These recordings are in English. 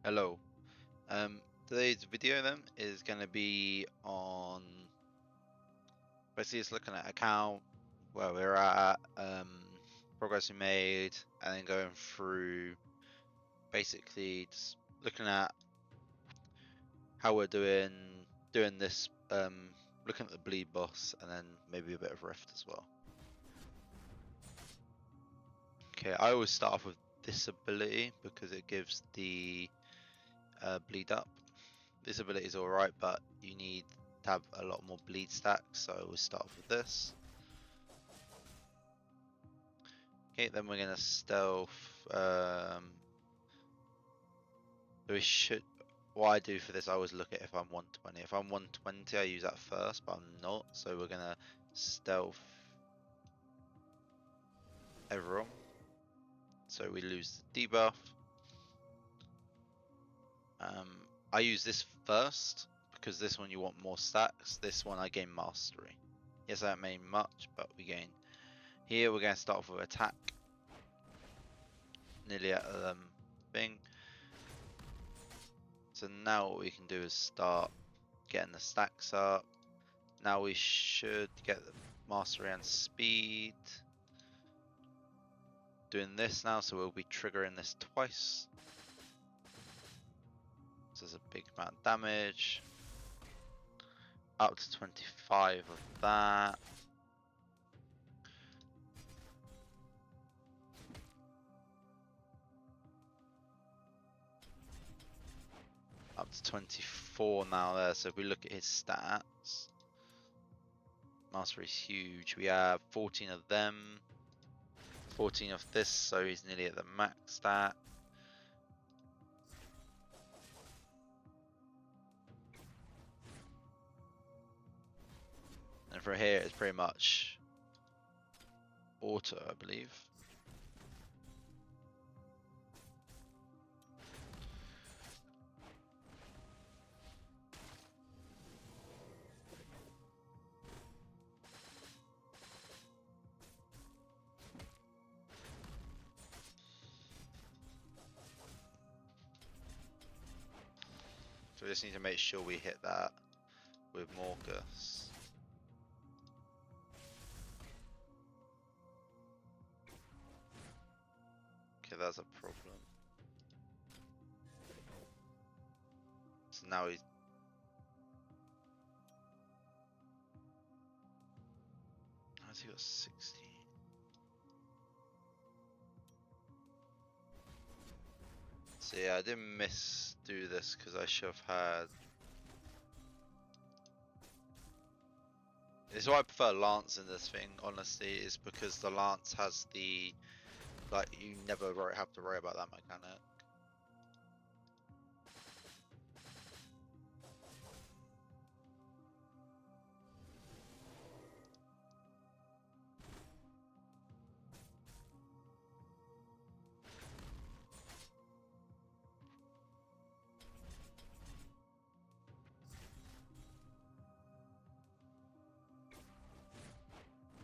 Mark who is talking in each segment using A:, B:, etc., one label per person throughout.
A: Hello. Today's video then is going to be on basically it's looking at account, where we're at, progress we made, and then going through basically just looking at how we're doing this, looking at the bleed boss, and then maybe a bit of rift as well. Okay, I always start off with this ability because it gives the bleed up. This ability is alright, but you need to have a lot more bleed stacks, so I always start off with this. Okay, then we're gonna stealth. We should. What I do for this, I always look at if I'm 120. If I'm 120, I use that first, but I'm not. So we're gonna stealth everyone. So we lose the debuff. I use this first because this one you want more stacks. This one I gain mastery. Yes, I don't mean much, but we gain. Here we're gonna start off with attack. Nearly at thing. So now what we can do is start getting the stacks up. Now we should get the mastery and speed. Doing this now, so we'll be triggering this twice. So there's a big amount of damage. Up to 25 of that. Up to 24 now there, so if we look at his stats, mastery is huge. We have 14 of them, 14 of this, so he's nearly at the max stat. And for here, it's pretty much auto, I believe. So we just need to make sure we hit that with Morgus. Okay, that's a problem. So now he's... How's he got 16? So yeah, I didn't do this because I should have had... This is why I prefer Lance in this thing, honestly, is because the Lance has the... Like, you never have to worry about that mechanic.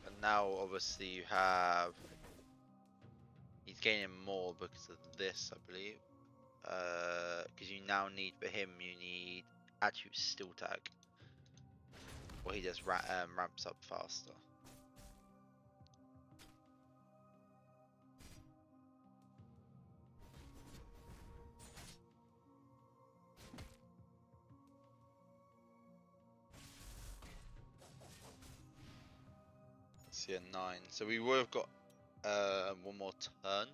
A: And now, obviously, you have... He's gaining more because of this, I believe. Because you now need, for him, you need attribute still tag. Or he just ramps up faster. So yeah, 9. So we would have got one more turn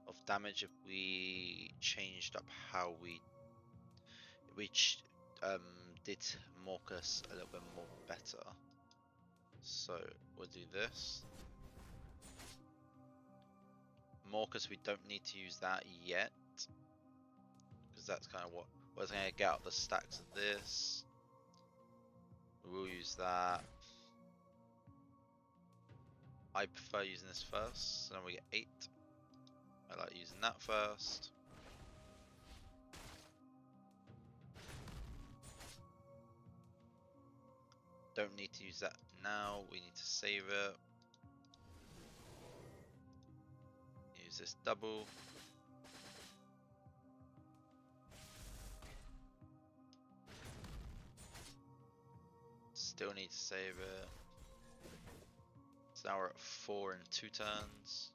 A: of damage if we changed up how we did Morcus a little bit more better. So we'll do this. Morcus, we don't need to use that yet, because that's kind of what we're going to get out the stacks of this. We will use that. I prefer using this first, so then we get 8. I like using that first. Don't need to use that now, we need to save it. Use this double. Still need to save it. So now we're at 4 in 2 turns.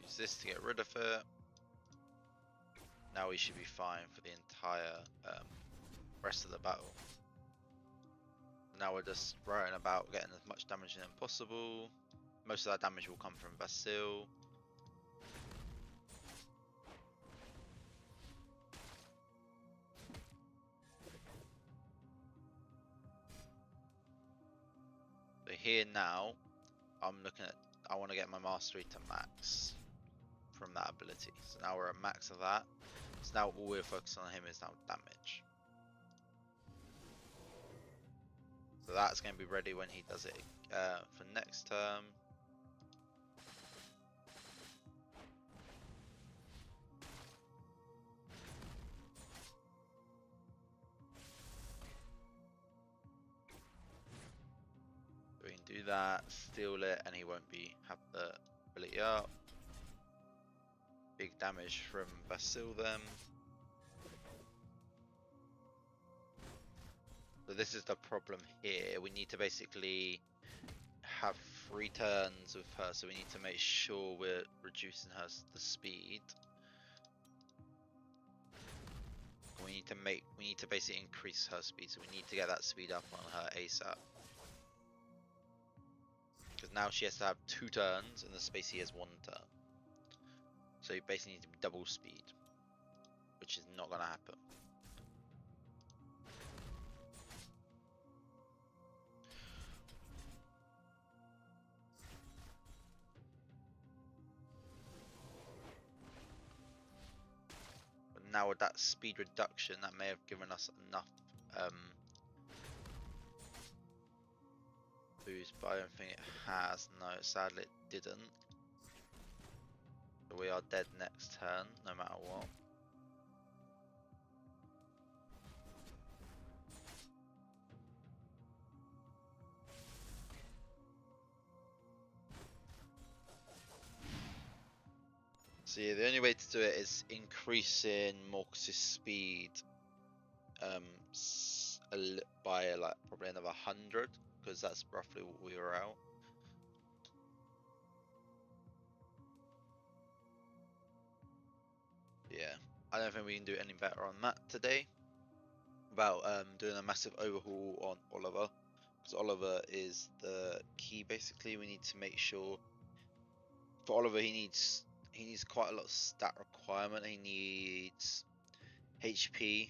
A: Use this to get rid of it. Now we should be fine for the entire rest of the battle. Now we're just worrying about getting as much damage in as possible. Most of that damage will come from Basil. So here now, I'm looking at, I want to get my mastery to max from that ability. So now we're at max of that. So now all we're focusing on him is now damage. So that's going to be ready when he does it for next turn. So we can do that, steal it, and he won't be have the ability up. Big damage from Basil then. So this is the problem here. We need to basically have 3 turns with her, so we need to make sure we're reducing the speed. We need to basically increase her speed, so we need to get that speed up on her ASAP. Because now she has to have 2 turns, and the Spacey has 1 turn. So you basically need to be double speed, which is not going to happen. But now with that speed reduction, that may have given us enough boost, but I don't think it has. No, sadly it didn't. So we are dead next turn, no matter what. So yeah, the only way to do it is increasing Morcus's speed by like probably another 100, because that's roughly what we were out. Yeah, I don't think we can do any better on that today without doing a massive overhaul on Oliver, because Oliver is the key. Basically, we need to make sure for Oliver he needs quite a lot of stat requirement. He needs HP,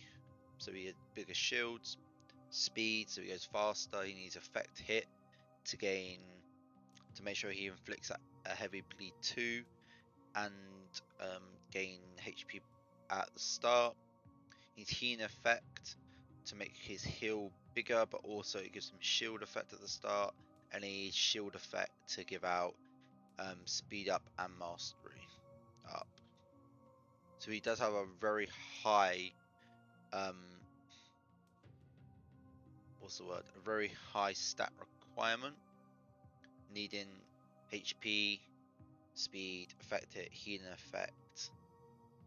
A: so he has bigger shields, speed, so he goes faster. He needs effect hit to make sure he inflicts a heavy bleed 2, and gain HP at the start. He needs healing effect to make his heal bigger, but also it gives him shield effect at the start, and he needs shield effect to give out speed up and mastery up. So he does have a very high what's the word? A very high stat requirement, needing HP, speed, effect hit, healing effect,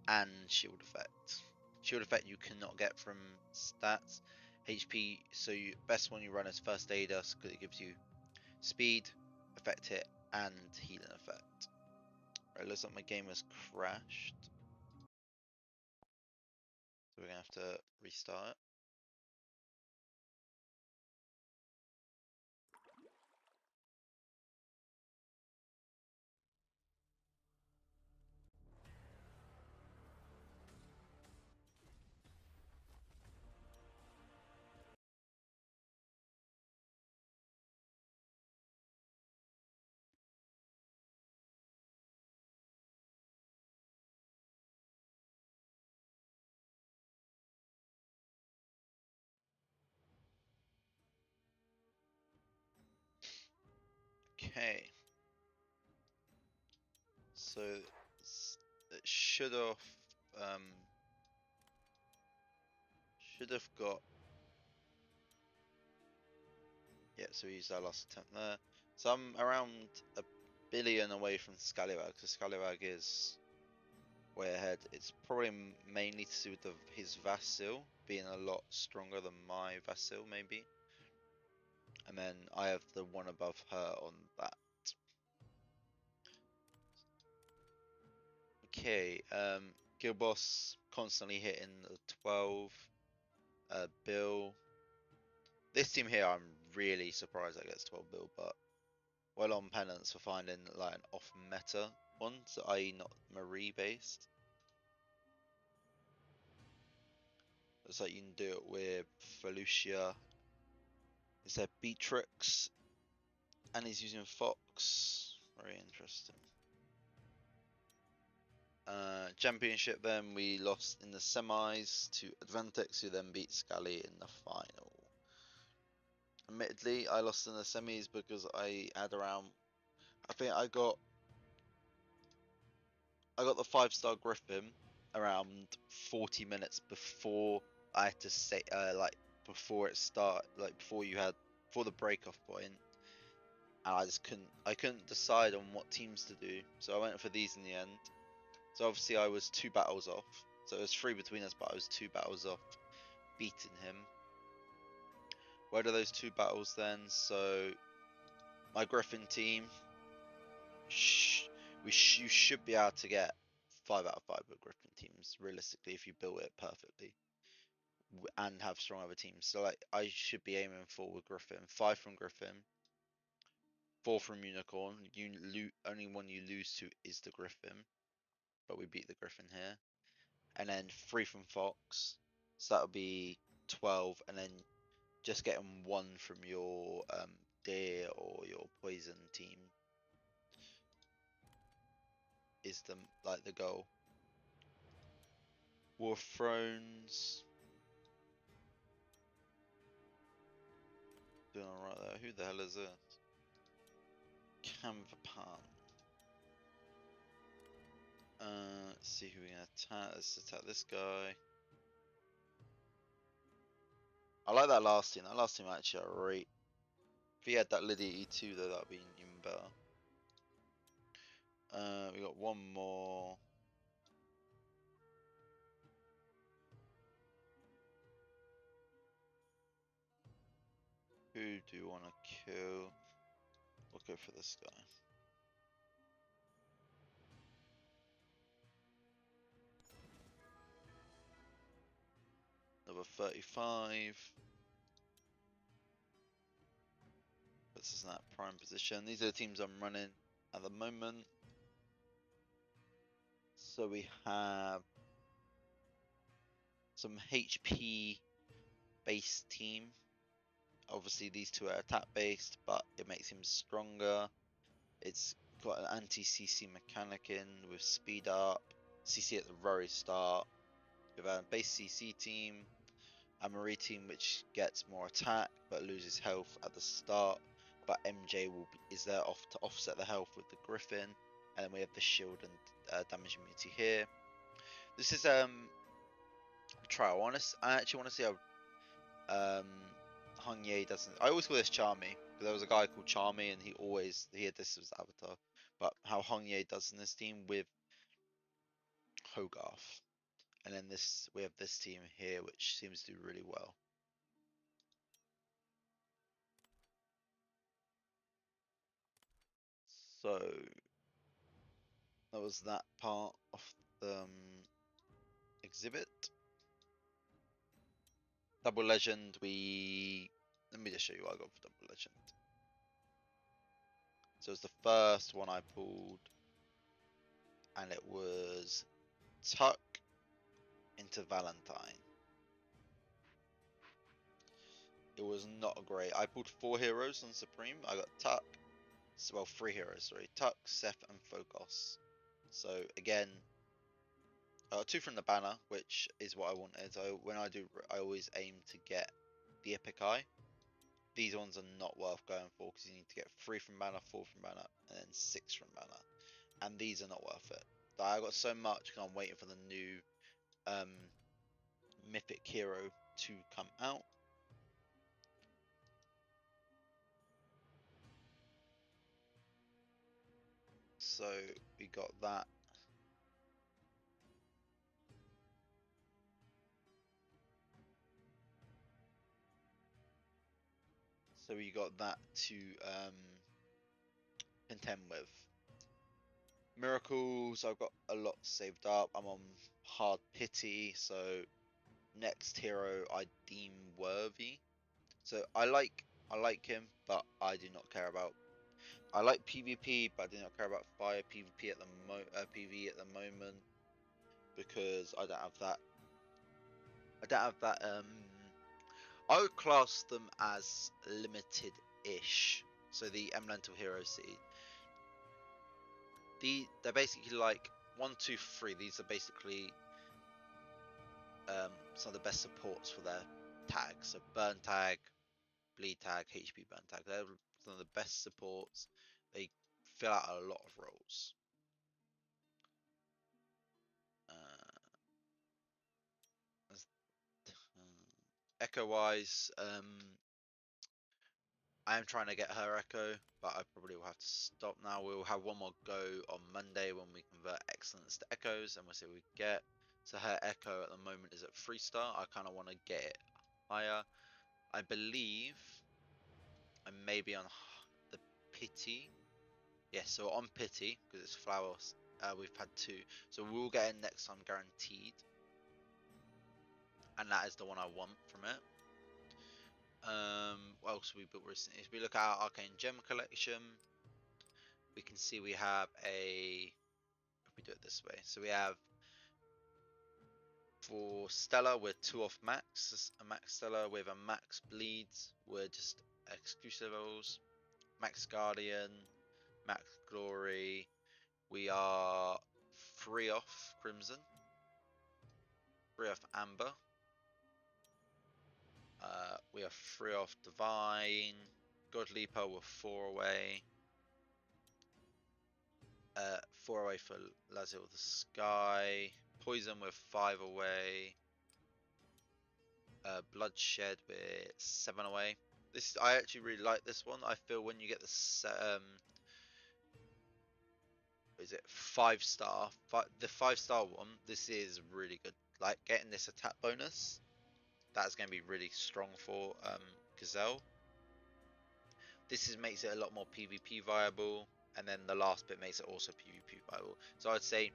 A: and shield effect. Shield effect you cannot get from stats. HP, so best one you run as first aider because it gives you speed, effect hit, and healing effect. Right, looks like my game has crashed. So we're gonna have to restart it. Okay. So it should have got, yeah, so we used our last attempt there. So I'm around billion away from Scallywag, because Scallywag is way ahead. It's probably mainly to do with his Vasil being a lot stronger than my Vasil, maybe. And then I have the one above her on that. Okay, Guild Boss constantly hitting the 12. Bill. This team here, I'm really surprised that gets 12 bill, but well on penance for finding like an off meta one, so i.e. not Marie based. Looks like you can do it with Felucia. Is there Beatrix? And he's using Fox. Very interesting. Championship then, we lost in the semis to Advantex, who then beat Scally in the final. Admittedly, I lost in the semis because I had around, I think I got the 5-star Griffin around 40 minutes before I had to say, like before it start, like before the break off point, and I couldn't decide on what teams to do, so I went for these in the end. So obviously I was 2 battles off, so it was 3 between us, but I was 2 battles off beating him. Where do those 2 battles then? So my Griffin team, you should be able to get 5 out of 5 with Griffin teams, realistically, if you build it perfectly and have strong other teams. So like I should be aiming for with Griffin, 5 from Griffin, 4 from Unicorn. Only one you lose to is the Griffin, but we beat the Griffin here. And then 3 from Fox, so that'll be 12, and then just getting 1 from your Deer or your Poison team is the goal. War of Thrones, doing alright there. Who the hell is this? Canvapan. Let's see who we can attack. Let's attack this guy. I like that last team. That last team actually are great. If he had that Lydia E2 though, that'd be even better. We got one more. Who do you want to kill? We'll go for this guy. Number 35. Puts us in that prime position. These are the teams I'm running at the moment. So we have some HP based team. Obviously these two are attack based, but it makes him stronger. It's got an anti-CC mechanic in with speed up, CC at the very start. We have a base CC team, a Marie team which gets more attack but loses health at the start, but MJ is there to offset the health with the Griffin, and then we have the shield and damage immunity here. This is trial. I actually want to see how Hung Ye doesn't. I always call this Charmy because there was a guy called Charmy and he had this as avatar. But how Hung Ye does in this team with Hogarth, and then we have this team here which seems to do really well. So that was that part of the exhibit. Double Legend, let me just show you what I got for Double Legend. So it's the first one I pulled, and it was Tuck into Valentine. It was not great. I pulled 4 heroes on Supreme. I got Tuck, well 3 heroes, sorry. Tuck, Seth, and Focus. So again, 2 from the banner, which is what I wanted. When I do, I always aim to get the Epic Eye. These ones are not worth going for because you need to get 3 from banner, 4 from banner, and then 6 from banner. And these are not worth it. I got so much because I'm waiting for the new mythic hero to come out. So we got that. So we got that to contend with. Miracles, I've got a lot saved up. I'm on hard pity, so next hero I deem worthy. So I like him, but I do not care about. I like PvP, but I do not care about fire PvP at the PvE at the moment because I don't have that. I don't have that. I would class them as limited-ish. So the Elemental Hero Seed. They're basically like 1, 2, 3. These are basically some of the best supports for their tags. So burn tag, bleed tag, HP burn tag. They're some of the best supports. They fill out a lot of roles. Echo wise, I am trying to get her Echo, but I probably will have to stop now. We'll have one more go on Monday when we convert excellence to Echoes, and we'll see what we get. So her Echo at the moment is at 3-star. I kind of want to get it higher. I believe I may be on the Pity. Yes, so on Pity, because it's flowers, we've had 2. So we'll get it next time guaranteed. And that is the one I want from it. What else we built recently? If we look at our Arcane Gem collection, we can see we have if we do it this way, so we have for Stella, we're 2 off max, a max Stella with a max bleeds, we're just exclusive levels, max Guardian, max Glory, we are 3 off Crimson, 3 off Amber, we are 3 off Divine, God Leaper, we're 4 away, 4 away for Lazio of the Sky, Poison with 5 away, Bloodshed with 7 away. I actually really like this one. I feel when you get the is it 5-star? The 5-star one, this is really good. Like getting this attack bonus, that's going to be really strong for Gazelle. This makes it a lot more PvP viable, and then the last bit makes it also PvP viable. So I'd say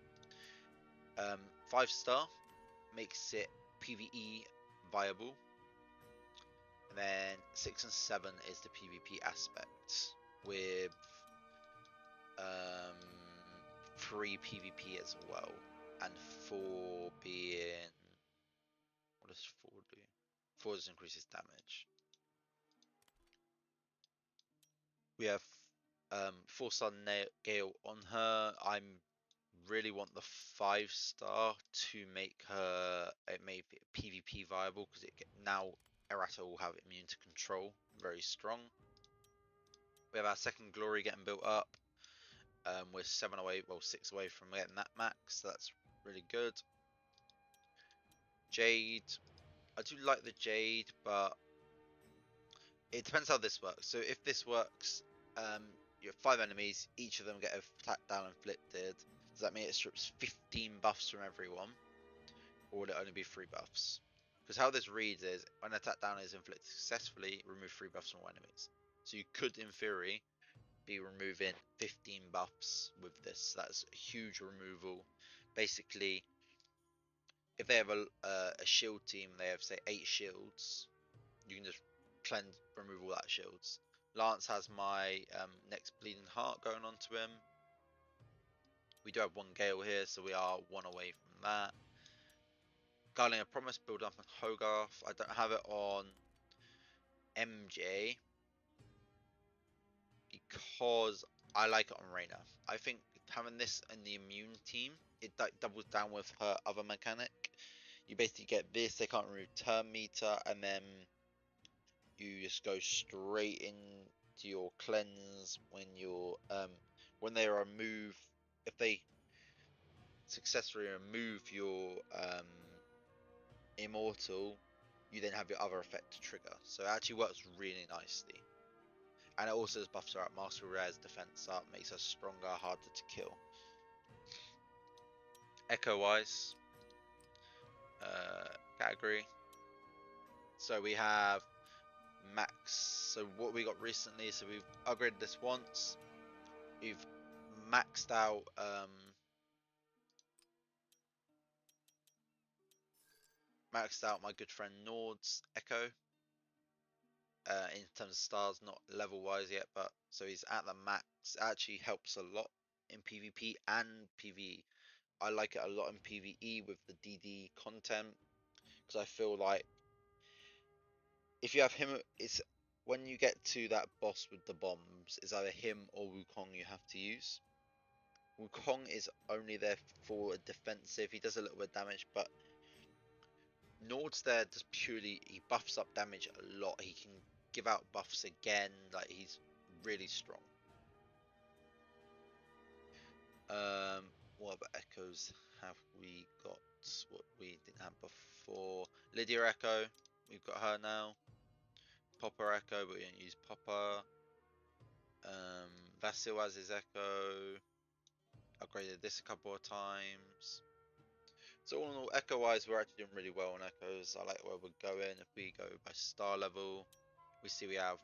A: 5-star makes it PvE viable, and then 6 and 7 is the PvP aspect with 3 PvP as well, and 4 being, what does 4 do? 4 just increases damage. We have 4-star Gale on her. I really want the 5-star to make her PvP viable, because now Errata will have immune to control, very strong. We have our second Glory getting built up. We're 7 away, well 6 away from getting that max, so that's really good. Jade, I do like the Jade, but it depends how this works. So if this works, you have 5 enemies, each of them get attack down inflicted. Does that mean it strips 15 buffs from everyone, or would it only be 3 buffs? Because how this reads is, when attack down is inflicted successfully, remove 3 buffs from all enemies. So you could, in theory, be removing 15 buffs with this. That's a huge removal. Basically, if they have a shield team, they have say 8 shields, you can just remove all that shields. Lance has my next Bleeding Heart going on to him. We do have 1 Gale here, so we are 1 away from that. Guardian of Promise, build up on Hogarth. I don't have it on MJ because I like it on Reyna. I think having this in the immune team, it doubles down with her other mechanic. You basically get this, they can't remove turn meter, and then you just go straight into your cleanse when you're when they remove, if they successfully remove your immortal, you then have your other effect to trigger. So it actually works really nicely. And it also buffs her up, mastery rares, defense up, makes her stronger, harder to kill. Echo wise, category. So we have max. So what we got recently, so we've upgraded this once. We've maxed out my good friend Nord's Echo. In terms of stars, not level wise yet, but so he's at the max. It actually helps a lot in PvP and PvE. I like it a lot in PvE with the DD content because I feel like if you have him, it's when you get to that boss with the bombs, it's either him or Wukong you have to use. Wukong is only there for a defensive. He does a little bit of damage, but Nord's there just purely he buffs up damage a lot. He can give out buffs again. Like he's really strong. What other echoes have we got? What we didn't have before? Lydia Echo, we've got her now. Popper Echo, but we don't use Popper. Vasil has his Echo. Upgraded this a couple of times. So all in all, Echo wise, we're actually doing really well on Echoes. I like where we're going. If we go by star level, we see we have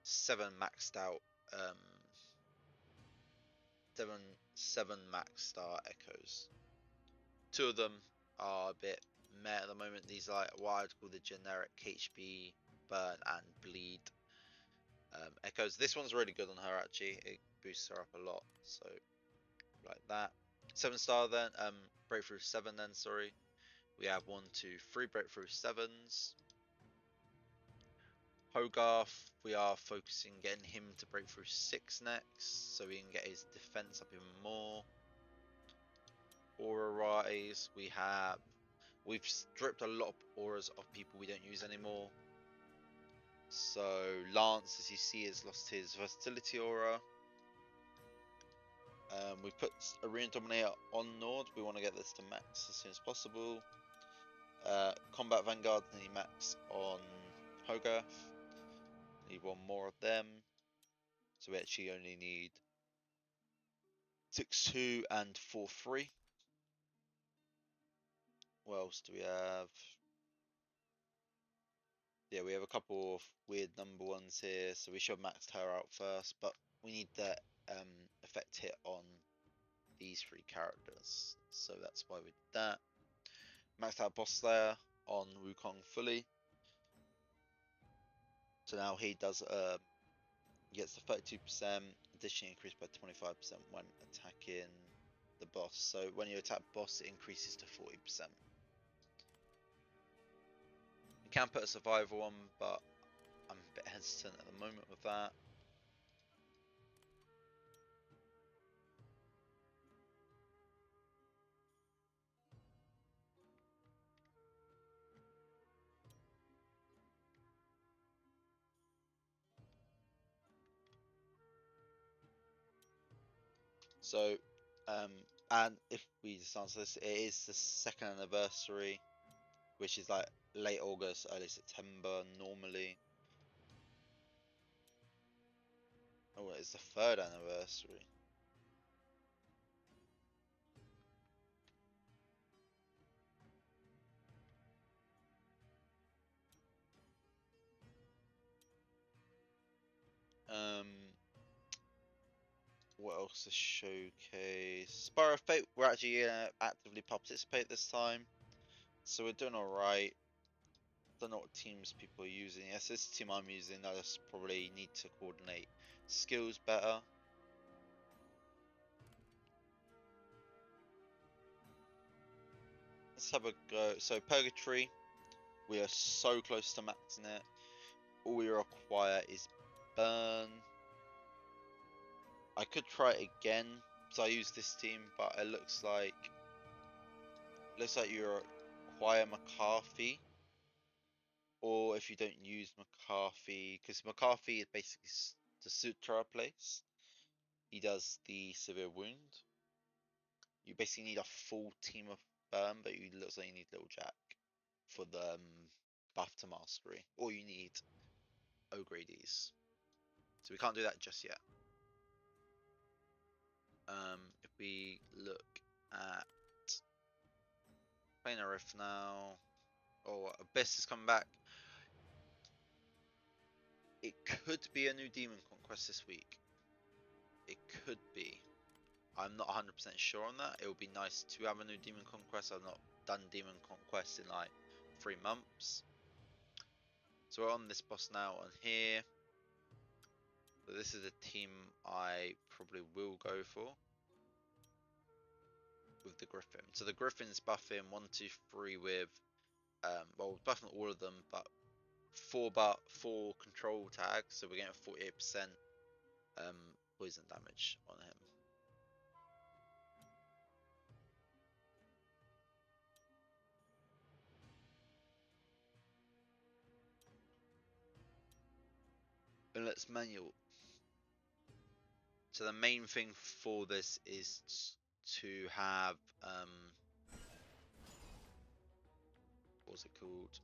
A: 7 maxed out, seven max star Echoes. 2 of them are a bit meh at the moment. These are like what I'd call the generic HP, burn and bleed Echoes. This one's really good on her actually. It boosts her up a lot. So like that. 7 star then, breakthrough 7 then, sorry. We have 1, 2, 3 breakthrough 7s. Hogarth, we are focusing getting him to breakthrough 6 next, so we can get his defense up even more. Aura rise, we've stripped a lot of auras of people we don't use anymore. So Lance, as you see, has lost his versatility aura. We put Arena Dominator on Nord. We want to get this to max as soon as possible. Combat Vanguard need max on Hogarth. Need 1 more of them. So we actually only need 6-2 and 4-3. What else do we have? Yeah, we have a couple of weird number ones here, so we should have maxed her out first, but we need the effect hit on these 3 characters, so that's why we did that. Maxed out Boss Slayer on Wukong fully. So now he does gets the 32%, additionally increased by 25% when attacking the boss. So when you attack boss, it increases to 40%. You can put a survival on, but I'm a bit hesitant at the moment with that. So, and if we just answer this, it is the 2nd anniversary, which is like late August, early September normally. Oh, it's the 3rd anniversary. What else to showcase? Spire of Fate, we're actually gonna actively participate this time, so we're doing alright. Don't know what teams people are using. Yes, this team I'm using, I just probably need to coordinate skills better. Let's have a go. So Purgatory, we are so close to maxing it. All we require is burn. I could try it again, so I use this team, but it looks like you require McCarthy, or if you don't use McCarthy, because McCarthy is basically the Sutra place. He does the severe wound. You basically need a full team of burn, but you looks like you need Little Jack for the buff to mastery, or you need Ogredes. So we can't do that just yet. If we look at Planar Rift now, or Abyss has come back. It could be a new Demon Conquest this week. It could be. I'm not 100% sure on that. It would be nice to have a new Demon Conquest. I've not done Demon Conquest in like 3 months. So we're on this boss now on here. So this is a team I probably will go for with the Griffin. So the Griffin's buffing 1, 2, 3 with well, buffing all of them, but 4 control tags. So we're getting 48% poison damage on him. And let's manual. So the main thing for this is to have what's it called?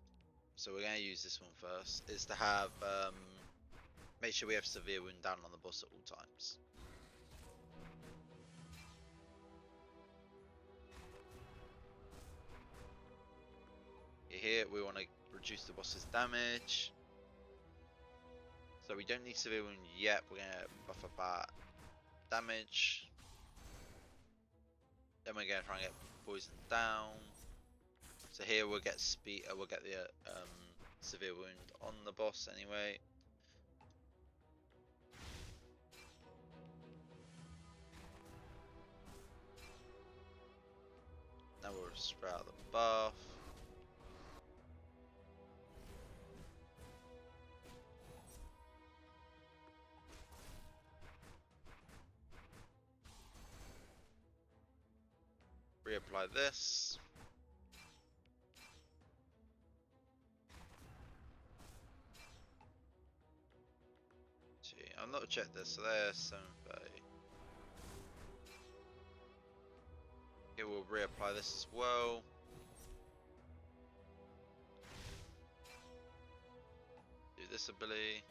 A: So we're gonna use this one first. Is to have make sure we have severe wound down on the boss at all times. Here we want to reduce the boss's damage. So we don't need severe wound yet. We're gonna buff up our damage. Then we're gonna try and get poison down. So here we'll get speed. We'll get the severe wound on the boss anyway. Now we'll spread out the buff. Reapply this. I've not checked this, so there's 730. Here we'll reapply this as well. Do this ability.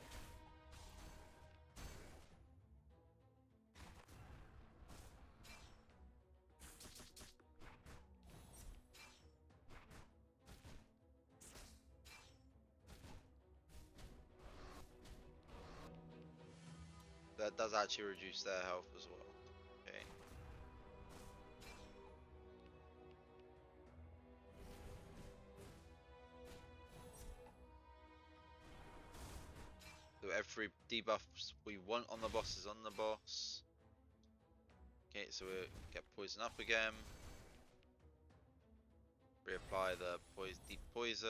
A: That does actually reduce their health as well. Okay. So every debuff we want on the boss is on the boss. Okay, so we get poison up again. Reapply the deep poison.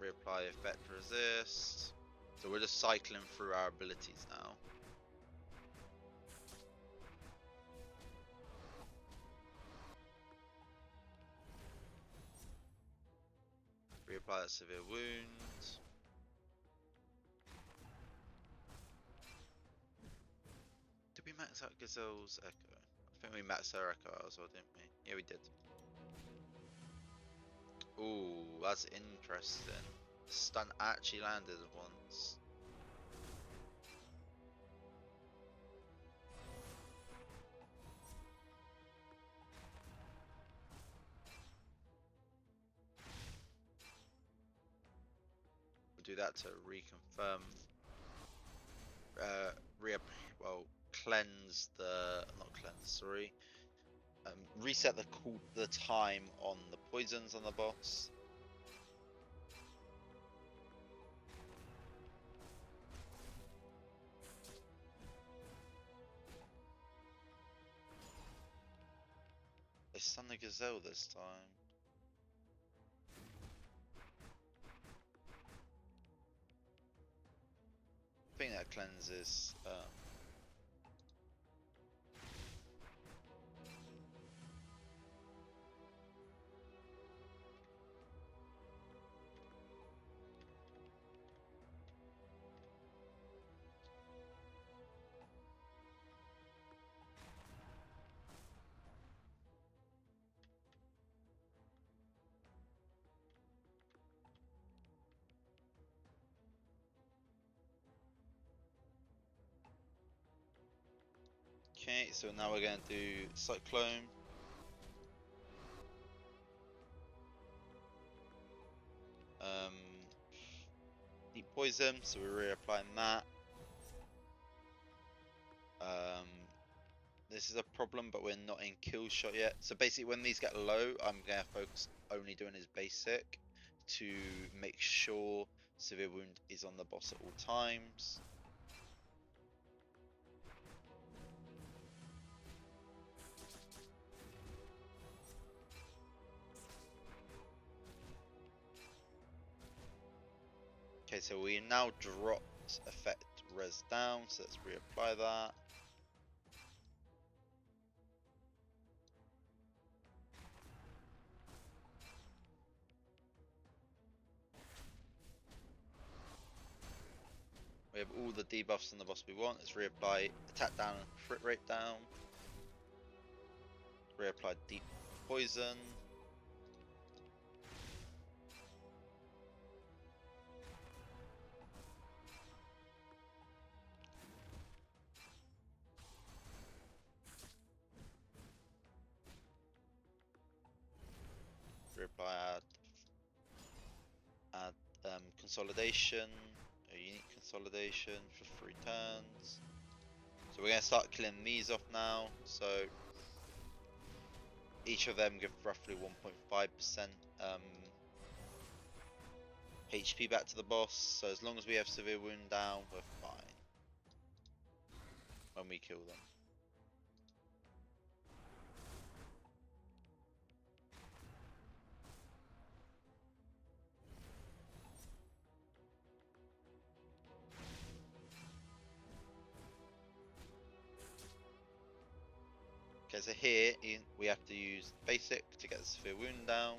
A: Reapply effect resist. So we're just cycling through our abilities now. Reapply that severe wound. Did we max out Gazelle's Echo? I think we maxed her Echo out as well, didn't we? Yeah, we did. Ooh, that's interesting. Stun actually landed once. We'll do that to reconfirm. Well, cleanse the sorry. Reset the time on the poisons on the boss. They stun the Gazelle this time. I think that cleanses. Okay, so now we're going to do Cyclone. Deep Poison, so we're reapplying that. This is a problem, but we're not in kill shot yet. So basically when these get low, I'm going to focus only doing his basic to make sure Severe Wound is on the boss at all times. Okay, so we now dropped effect res down, so let's reapply that. We have all the debuffs on the boss we want. Let's reapply attack down and crit rate down. Reapply deep poison. Reapply add consolidation, a unique consolidation for 3 turns. So we're going to start killing these off now. So each of them give roughly 1.5% HP back to the boss. So as long as we have severe wound down, we're fine when we kill them. Okay, so here we have to use basic to get the severe wound down.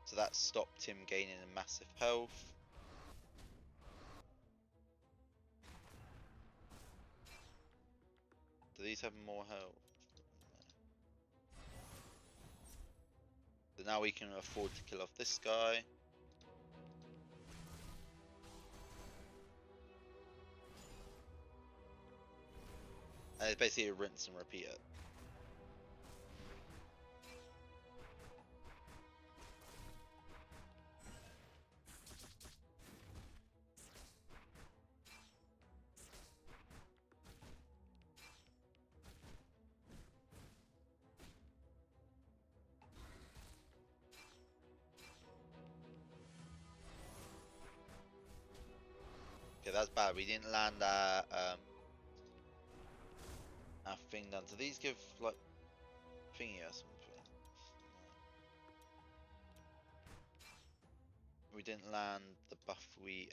A: So that stopped him gaining a massive health. Do these have more health? So now we can afford to kill off this guy. And it's basically a rinse and repeat it. Okay, that's bad. We didn't land our thing done. Do these give like thingy or something? We didn't land the buff we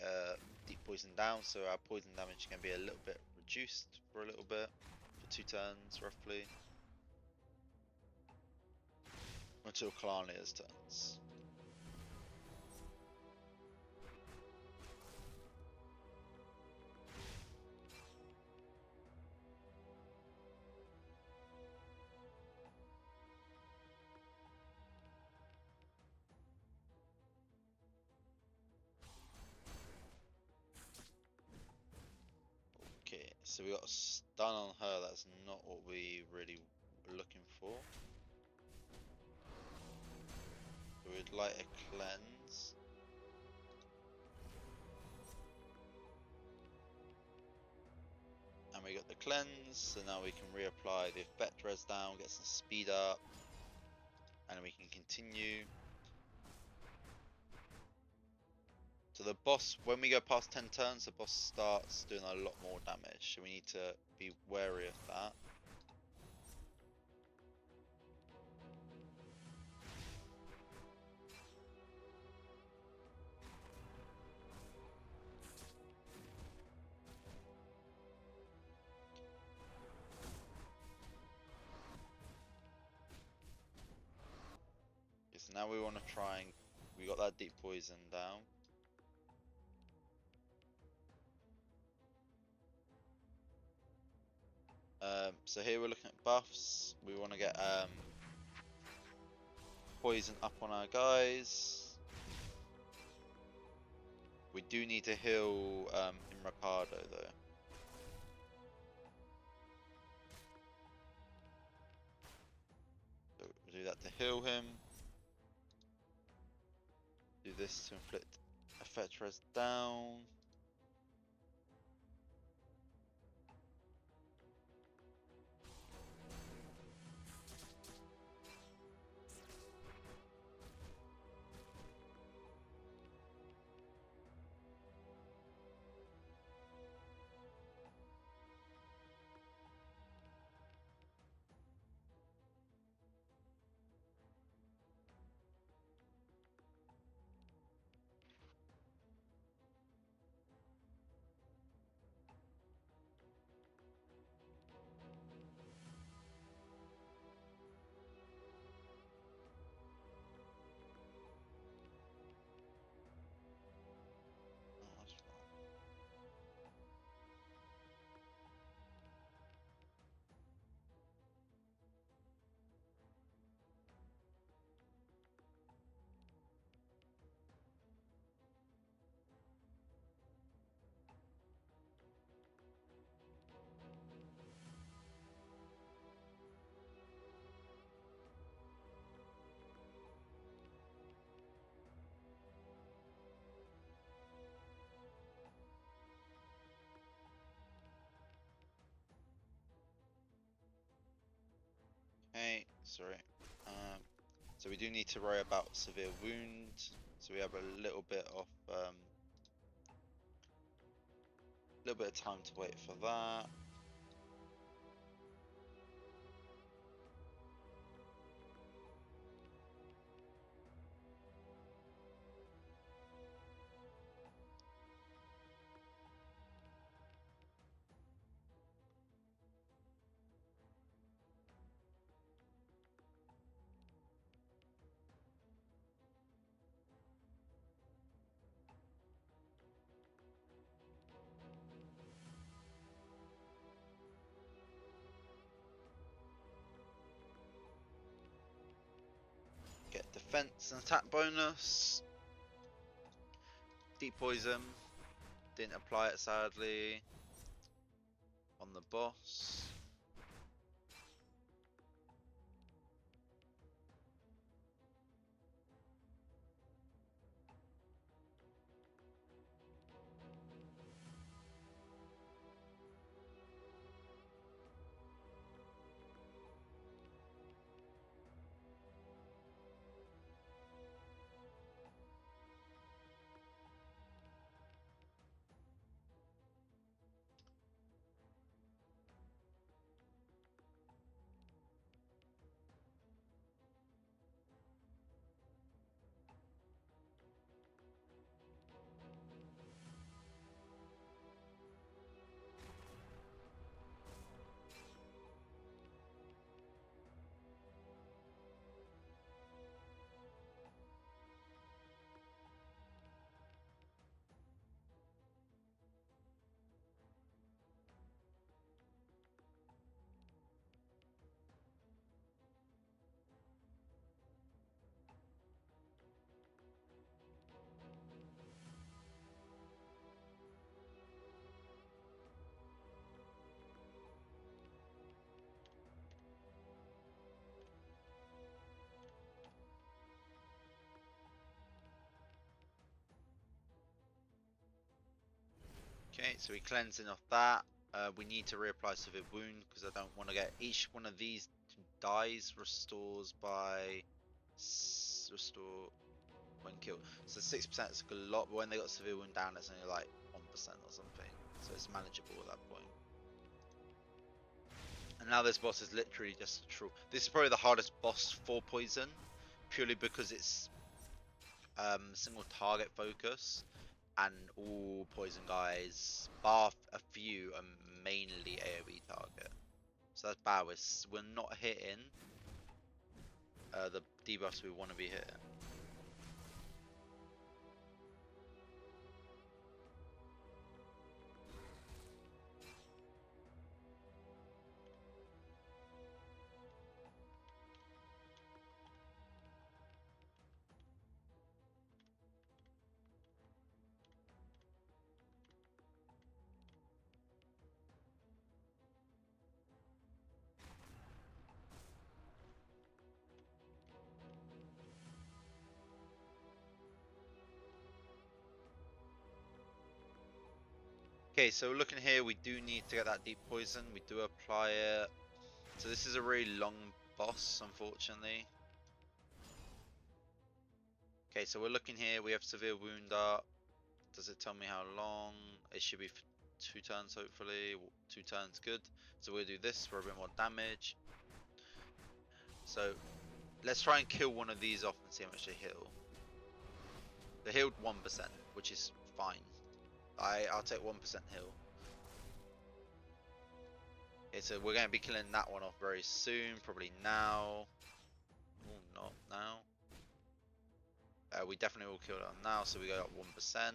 A: deep poison down, so our poison damage can be a little bit reduced for a little bit, for 2 turns roughly. Until Kalania's turns. Okay, so we got a stun on her, that's not what we really were looking for. So we'd like a cleanse. And we got the cleanse, so now we can reapply the effect res down, get some speed up, and we can continue. So the boss, when we go past 10 turns, the boss starts doing a lot more damage, so we need to be wary of that. Okay, so now we want to try and, we got that deep poison down. So here we're looking at buffs. We want to get poison up on our guys. We do need to heal in Ricardo though. to heal him. Do this to inflict effect res down. Oh, that's fine. Okay, sorry. So we do need to worry about severe wound. So we have a little bit of time to wait for that. Get defense and attack bonus. Deep poison. Didn't apply it sadly. On the boss. Okay, so we're cleansing off that. We need to reapply severe wound because I don't want to get each one of these dies restores by restore when killed. So 6% is a lot, but when they got severe wound down, it's only like 1% or something. So it's manageable at that point. And now this boss is literally just a true. This is probably the hardest boss for poison, purely because it's single target focus. And all poison guys, bar a few, are mainly AoE target. So that's bad. We're not hitting the debuffs we want to be hitting. Okay, so looking here, we do need to get that deep poison. We do apply it. So this is a really long boss, unfortunately. Okay, so we're looking here. We have severe wound up. Does it tell me how long? It should be 2 turns, hopefully. 2 turns, good. So we'll do this for a bit more damage. So let's try and kill one of these off and see how much they heal. They healed 1%, which is fine. I'll take 1% heal. Okay, so we're going to be killing that one off very soon, probably now. Oh, not now. We definitely will kill it on now, so we go up 1%.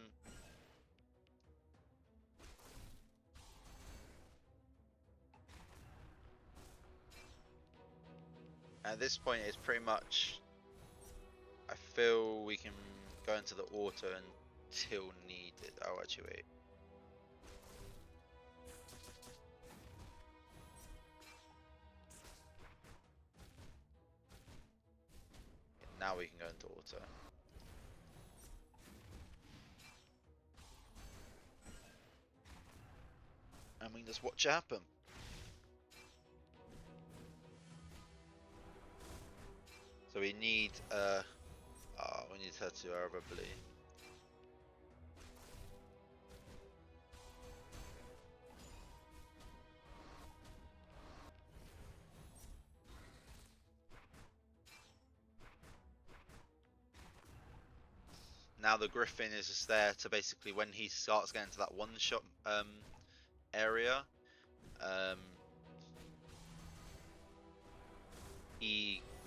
A: At this point, it's pretty much. I feel we can go into the auto until needed. Oh, actually, wait. Now we can go into auto. And we can just watch it happen. So we need we need her to probably. Now the Griffin is just there to basically, when he starts getting to that one shot area,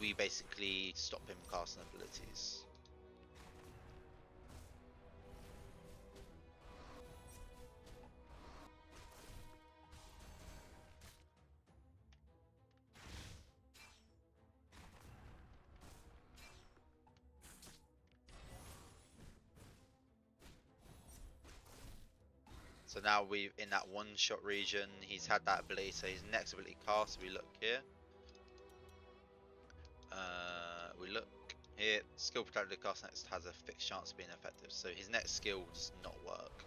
A: we basically stop him casting abilities. So now we in that one shot region, he's had that ability, so his next ability cast, we look here. We look here, skill protected cast next has a fixed chance of being effective, so his next skill does not work.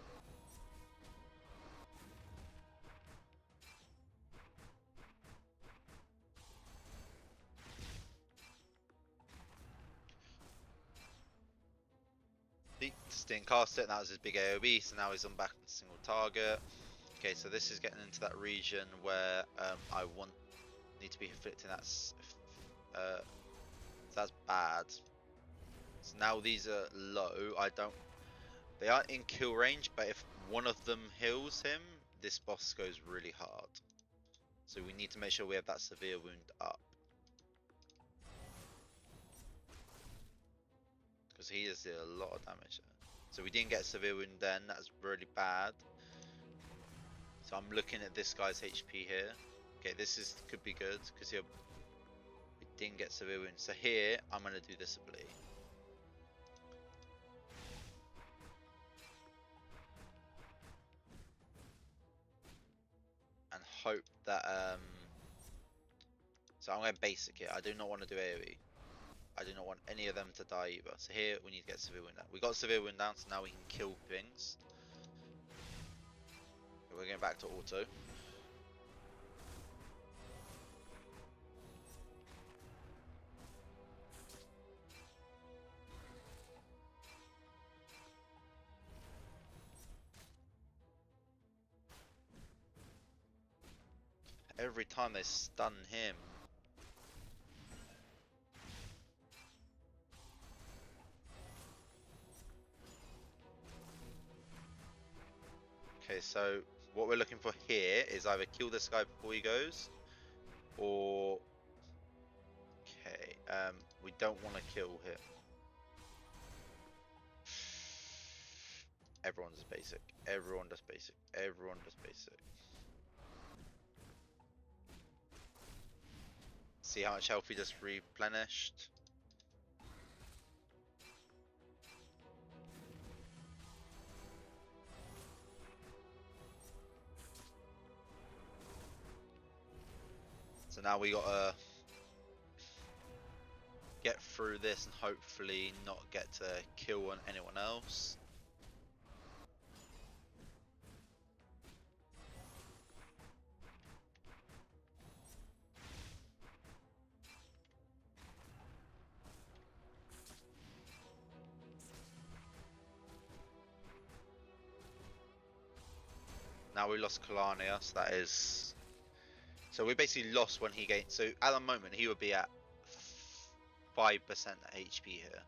A: Just didn't cast it, and that was his big AoE, so now he's on back on single target. Okay, so this is getting into that region where I need to be inflicting that. So that's bad. So now these are low. They aren't in kill range, but if one of them heals him, this boss goes really hard. So we need to make sure we have that severe wound up. Because he does a lot of damage. So we didn't get severe wound then, that's really bad. So I'm looking at this guy's HP here. Okay, this could be good, because we didn't get severe wound. So here, I'm going to do this ability. And hope that, so I'm going to basic it. I do not want to do AoE. I do not want any of them to die either. So here, we need to get severe wound down. We got severe wound down, so now we can kill things. Okay, we're going back to auto. Every time they stun him. Okay, so what we're looking for here is either kill this guy before he goes, or okay, we don't want to kill him. Everyone does basic. Everyone does basic. Everyone does basic. See how much health he just replenished. So now we gotta get through this and hopefully not get to kill anyone else. Now we lost Kalania, so that is... So we basically lost when he gained... So at the moment, he would be at 5% HP here.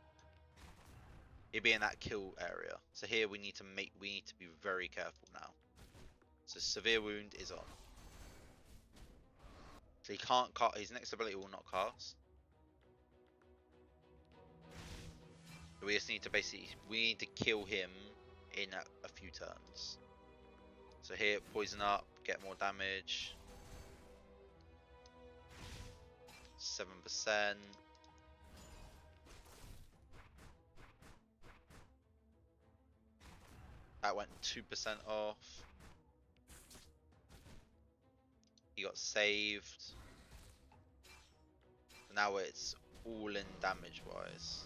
A: He'd be in that kill area. So here we need to be very careful now. So severe wound is on. So he can't cast, his next ability will not cast. So we just need to we need to kill him in a few turns. So here, poison up, get more damage. 7%. That went 2% off. He got saved. Now it's all in damage wise.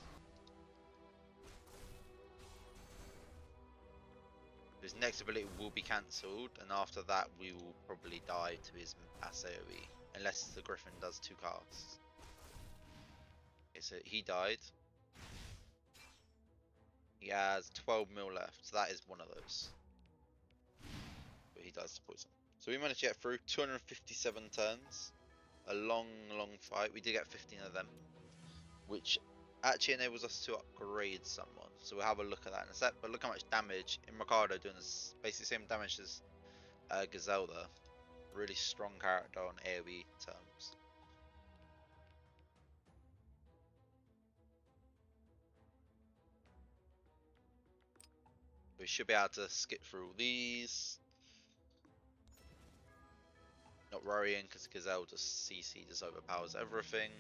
A: His next ability will be cancelled, and after that we will probably die to his mass AoE. Unless the Griffin does 2 casts. Okay, so he died. He has 12 mil left, so that is one of those. But he dies to poison. So we managed to get through 257 turns. A long, long fight. We did get 15 of them, which actually enables us to upgrade someone. So we'll have a look at that in a sec. But look how much damage in Ricardo doing this, basically same damage as Gazelda. Really strong character on AoE terms. We should be able to skip through all these. Not worrying because Gazelda's CC just overpowers everything.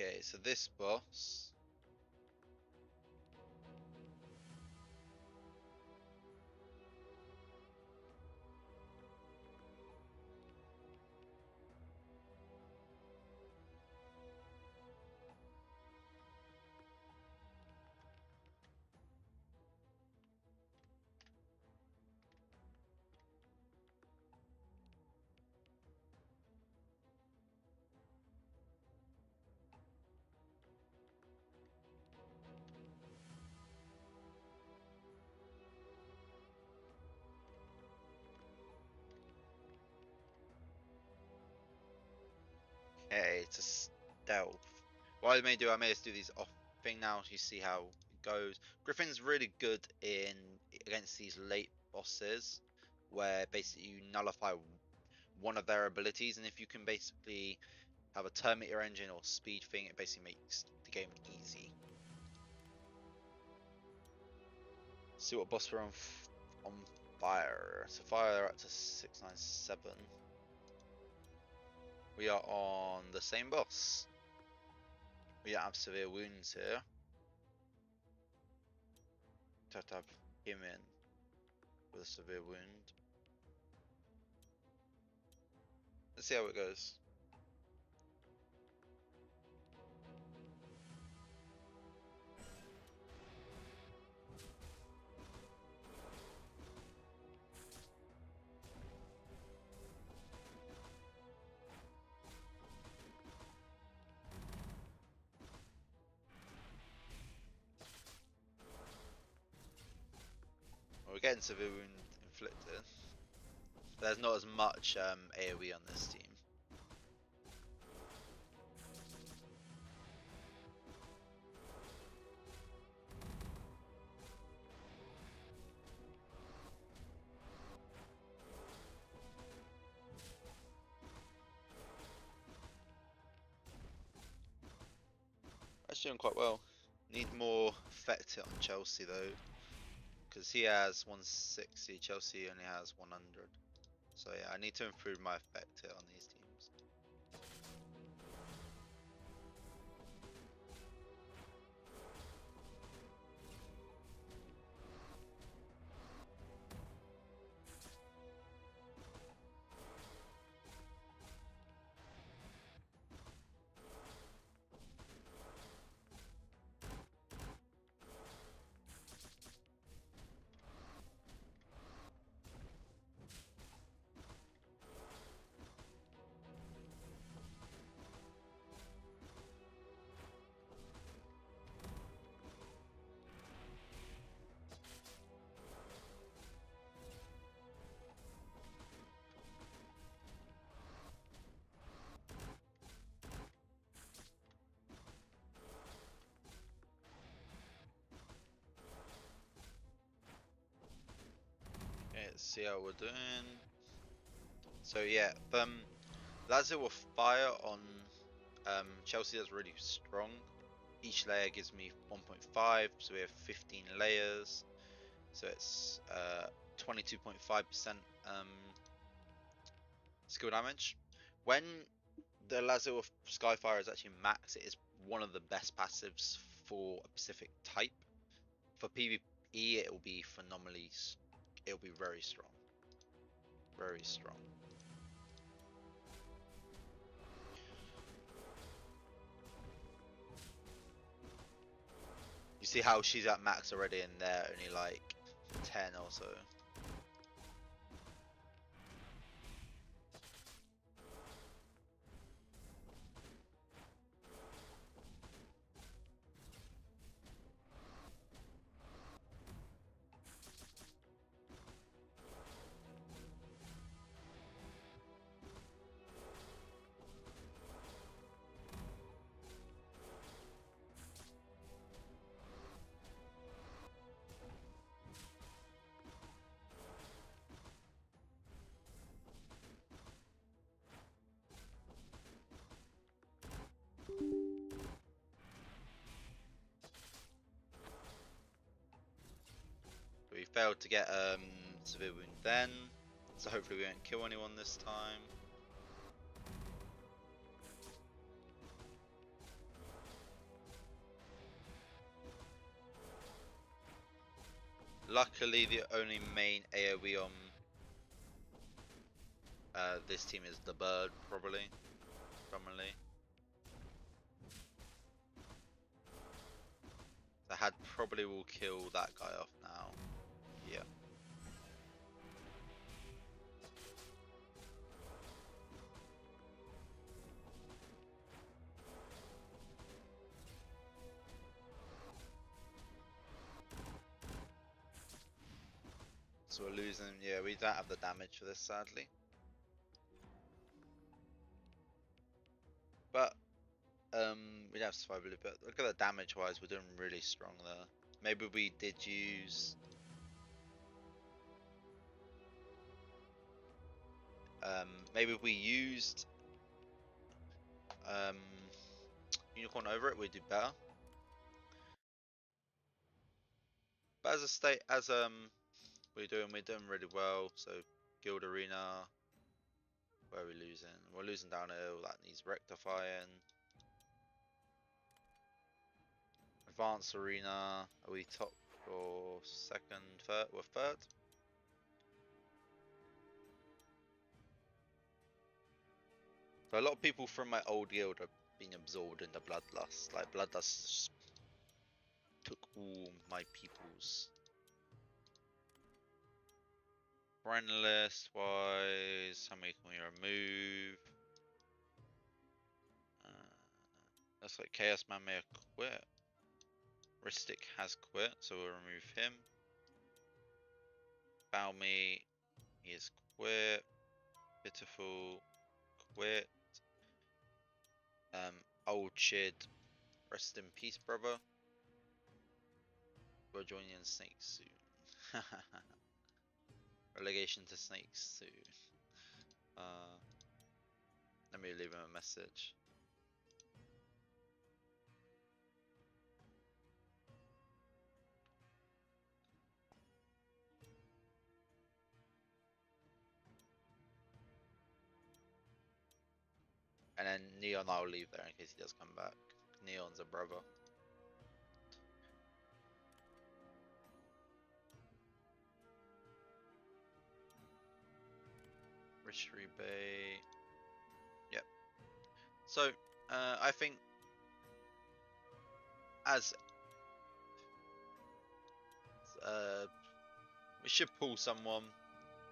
A: Okay, so this boss. Okay, it's a stealth. What I may do, I may just do these off thing now to see how it goes. Griffin's really good in against these late bosses, where basically you nullify one of their abilities, and if you can basically have a Terminator engine or speed thing, it basically makes the game easy. See what boss we're on fire. So fire up to 697. We are on the same boss. We don't have severe wounds here. Have to have him in with a severe wound. Let's see how it goes. we're getting severe wound inflicted. There's not as much AoE on this team. Actually doing quite well. Need more effect hit on Chelsea though, because he has 160, Chelsea only has 100. So yeah, I need to improve my effect hit on these teams. Okay, let's see how we're doing. So yeah, Lazio with fire on Chelsea is really strong. Each layer gives me 1.5, so we have 15 layers. So it's 22.5% skill damage. When the Lazio of Skyfire is actually max, it is one of the best passives for a specific type. For PvE, it will be phenomenally. It'll be very strong. Very strong. You see how she's at max already, and they're only like 10 or so. We failed to get severe wound then, so hopefully we won't kill anyone this time. Luckily, the only main AoE on this team is the bird, probably, commonly. The had probably will kill that guy off now. Yeah. So we're losing. Yeah, we don't have the damage for this, sadly. But we have survival. But look at the damage wise, we're doing really strong there. Maybe we did use maybe if we used unicorn over it, we'd do better. But as a state, as we're doing really well. So guild arena, where are we losing? We're losing downhill. That needs rectifying. Advanced arena. Are we top or second? Third? We're third. So a lot of people from my old guild are being absorbed into Bloodlust. Like Bloodlust took all my peoples. Friend list wise, how many can we remove? Looks like Chaos Man may have quit. Ristic has quit, so we'll remove him. Balmy, he is quit. Pitiful, quit. Old Chid, rest in peace, brother. We're joining in Snakes soon. Relegation to Snakes soon. Let me leave him a message. And then Neon I'll leave there in case he does come back. Neon's a brother. Richary Bay. Yep. So, I think as we should pull someone.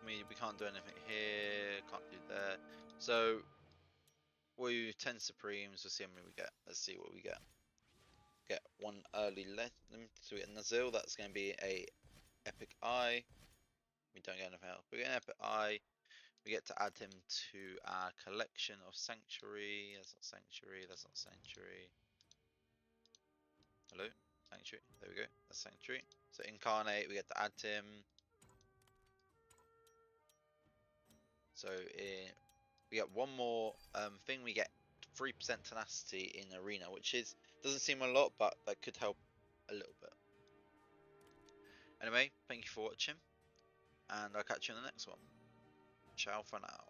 A: I mean, we can't do anything here, can't do there. So, we 10 Supremes, we'll see how many we get. Let's see what we get. Get one early legend, so we get Nazil, that's going to be a Epic Eye. We don't get anything else. We get an Epic Eye. We get to add him to our collection of Sanctuary. That's not Sanctuary, that's not Sanctuary. Hello? Sanctuary. There we go. That's Sanctuary. So Incarnate, we get to add him. So we get one more thing. We get 3% tenacity in Arena, which doesn't seem a lot, but that could help a little bit. Anyway, thank you for watching, and I'll catch you in the next one. Ciao for now.